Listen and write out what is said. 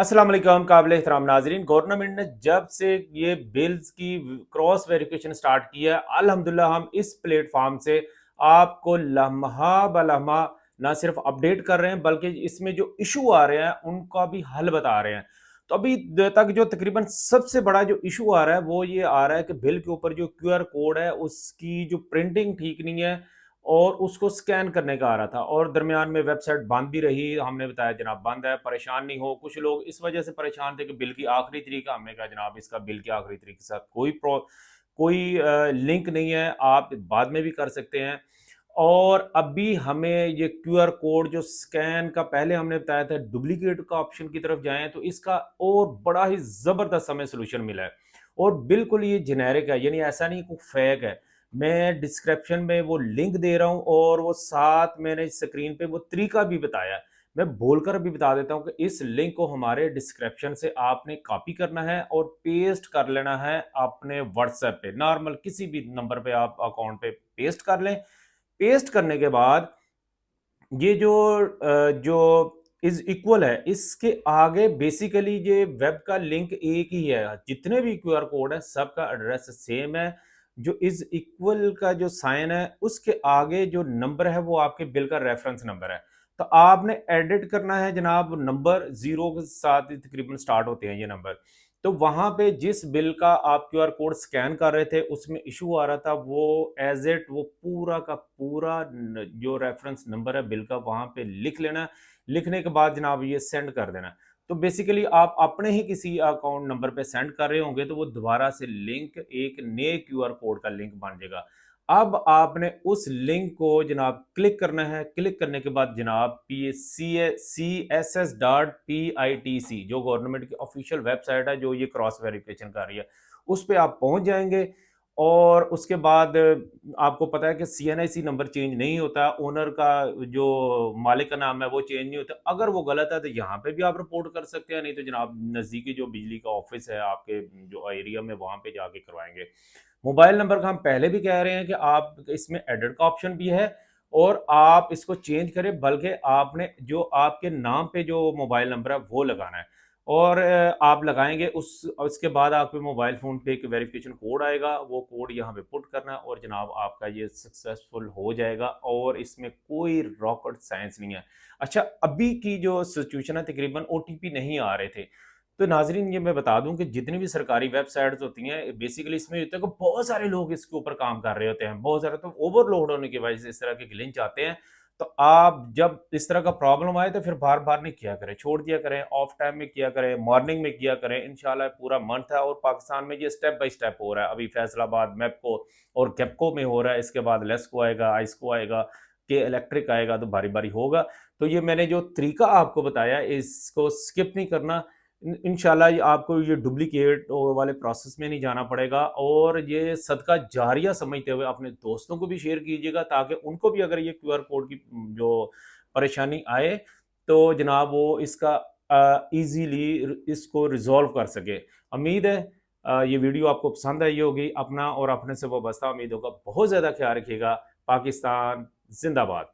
अस्सलाम वालेकुम काबिल एहतराम नाजरीन। गवर्नमेंट ने जब से ये बिल्स की क्रॉस वेरिफिकेशन स्टार्ट किया है, अल्हम्दुलिल्लाह हम इस प्लेटफॉर्म से आपको लम्हा ब लम्हा ना सिर्फ अपडेट कर रहे हैं बल्कि इसमें जो इशू आ रहे हैं उनका भी हल बता रहे हैं। तो अभी तक जो तकरीबन सबसे बड़ा जो इशू आ रहा है वो ये आ रहा है कि बिल के ऊपर जो क्यूआर कोड है उसकी जो प्रिंटिंग ठीक नहीं है और उसको स्कैन करने का आ रहा था और दरमियान में वेबसाइट बंद भी रही। हमने बताया जनाब बंद है, परेशान नहीं हो। कुछ लोग इस वजह से परेशान थे कि बिल की आखिरी तारीख है। हमने कहा जनाब इसका बिल की आखिरी तारीख के साथ कोई लिंक नहीं है, आप बाद में भी कर सकते हैं। और अभी हमें ये क्यूआर कोड जो स्कैन का पहले हमने बताया था डुप्लीकेट का ऑप्शन की तरफ जाएं तो इसका और बड़ा ही ज़बरदस्त हमें सोल्यूशन मिला है और बिल्कुल ये जेनेरिक है, यानी ऐसा नहीं कोई फेक है। मैं डिस्क्रिप्शन में वो लिंक दे रहा हूँ और वो साथ मैंने स्क्रीन पे वो तरीका भी बताया है। मैं बोलकर भी बता देता हूँ कि इस लिंक को हमारे डिस्क्रिप्शन से आपने कॉपी करना है और पेस्ट कर लेना है अपने व्हाट्सएप पे। नॉर्मल किसी भी नंबर पे आप अकाउंट पे पेस्ट कर लें। पेस्ट करने के बाद ये जो इज इक्वल है इसके आगे बेसिकली ये वेब का लिंक एक ही है। जितने भी क्यूआर कोड है सबका एड्रेस सेम है। जो इज इक्वल का जो साइन है उसके आगे जो नंबर है वो आपके बिल का रेफरेंस नंबर है। तो आपने एडिट करना है जनाब, नंबर जीरो के साथ ही तकरीबन स्टार्ट होते हैं ये नंबर। तो वहां पे जिस बिल का आप क्यूआर कोड स्कैन कर रहे थे उसमें इशू आ रहा था वो एज इट वो पूरा का पूरा जो रेफरेंस नंबर है बिल का वहां पे लिख लेना। लिखने के बाद जनाब ये सेंड कर देना। तो बेसिकली आप अपने ही किसी अकाउंट नंबर पे सेंड कर रहे होंगे तो वो दोबारा से लिंक एक नए क्यूआर कोड का लिंक बन जाएगा। अब आपने उस लिंक को जनाब क्लिक करना है। क्लिक करने के बाद जनाब CSS.PITC जो गवर्नमेंट की ऑफिशियल वेबसाइट है जो ये क्रॉस वेरिफिकेशन कर रही है उस पर आप पहुंच जाएंगे। और उसके बाद आपको पता है कि CNIC नंबर चेंज नहीं होता, ओनर का जो मालिक का नाम है वो चेंज नहीं होता। अगर वो गलत है तो यहाँ पे भी आप रिपोर्ट कर सकते हैं, नहीं तो जनाब नज़दीकी जो बिजली का ऑफिस है आपके जो एरिया में वहाँ पे जाके करवाएंगे। मोबाइल नंबर का हम पहले भी कह रहे हैं कि आप इसमें एडिट का ऑप्शन भी है और आप इसको चेंज करें, बल्कि आपने जो आपके नाम पे जो मोबाइल नंबर है वो लगाना है। और आप लगाएंगे उसके बाद आपके मोबाइल फ़ोन पे एक वेरिफिकेशन कोड आएगा, वो कोड यहाँ पे पुट करना है और जनाब आपका ये सक्सेसफुल हो जाएगा और इसमें कोई रॉकेट साइंस नहीं है। अच्छा, अभी की जो सिचुएशन है तकरीबन OTP नहीं आ रहे थे। तो नाज़रीन ये मैं बता दूँ कि जितनी भी सरकारी वेबसाइट्स होती हैं बेसिकली इसमें होता है कि बहुत सारे लोग इसके ऊपर काम कर रहे होते हैं। बहुत सारे तो ओवरलोड होने की वजह से इस तरह के ग्लिच आते हैं। तो आप जब इस तरह का प्रॉब्लम आए तो फिर बार-बार नहीं किया करें, छोड़ दिया करें, ऑफ टाइम में किया करें, मॉर्निंग में किया करें। इंशाल्लाह पूरा मंथ है और पाकिस्तान में ये स्टेप बाय स्टेप हो रहा है। अभी फैसलाबाद, मैप्को और गेपको में हो रहा है, इसके बाद लेस्को आएगा, आइस्को आएगा, के इलेक्ट्रिक आएगा, तो बारी-बारी होगा। तो ये मैंने जो तरीका आपको बताया इसको स्किप नहीं करना। इंशाल्लाह ये आपको ये डुप्लीकेट वाले प्रोसेस में नहीं जाना पड़ेगा और ये सदका जारिया समझते हुए अपने दोस्तों को भी शेयर कीजिएगा ताकि उनको भी अगर ये क्यूआर कोड की जो परेशानी आए तो जनाब वो इसका इजीली इसको रिजॉल्व कर सके। उम्मीद है ये वीडियो आपको पसंद आई होगी। अपना और अपने से वाबस्ता उम्मीदों का बहुत ज़्यादा ख्याल रखिएगा। पाकिस्तान जिंदाबाद।